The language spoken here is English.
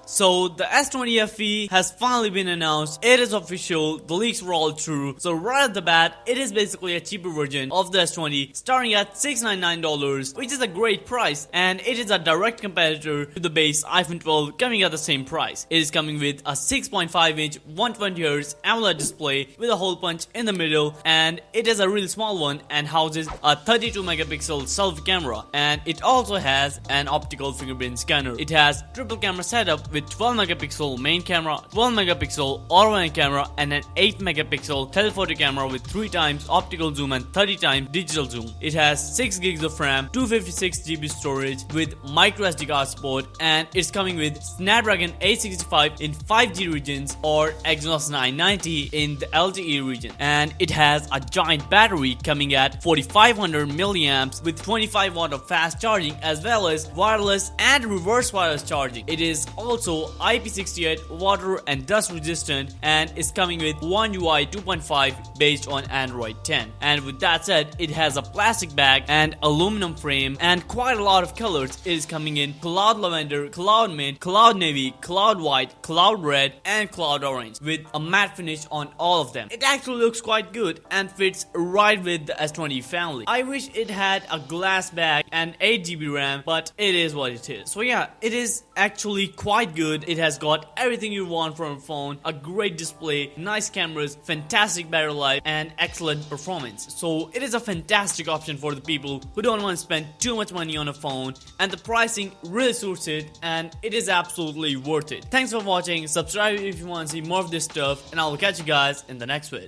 So the S20 FE has finally been announced. It is official. The leaks were all true. So right at the bat, it is basically a cheaper version of the S20 starting at $699, which is a great price, and it is a direct competitor to the base iPhone 12 coming at the same price. It is coming with a 6.5-inch 120Hz AMOLED display with a hole punch in the middle, and it is a really small one and houses a 32-megapixel selfie camera, and it also has an optical fingerprint scanner. It has triple camera setup with 12-megapixel main camera, 12-megapixel auto camera, and an 8-megapixel telephoto camera with 3 times optical zoom and 30 times digital zoom. It has 6 gigs of RAM, 256GB storage with micro SD card support, and it's coming with Snapdragon 865 in 5G regions or Exynos 990 in the LTE region. And it has a giant battery coming at 4500 milliamps with 25 watt of fast charging, as well as wireless and reverse wireless charging. It is also IP68 water and dust resistant, and is coming with One UI 2.5 based on Android 10. And with that said, it has a plastic bag and aluminum frame and quite a lot of colors. It is coming in cloud lavender, cloud mint, cloud navy, cloud white, cloud red, and cloud orange with a matte finish on all of them. It actually looks quite good and fits right with the S20 family. I wish it had a glass bag and 8GB RAM, but it is what it is. So yeah, it is actually quite good. It has got everything you want from a phone, a great display, nice cameras, fantastic battery life, and excellent performance. So it is a fantastic option for the people who don't want to spend too much money on a phone, and the pricing really suits it, and it is absolutely worth it. Thanks for watching. Subscribe if you want to see more of this stuff, and I will catch you guys in the next vid.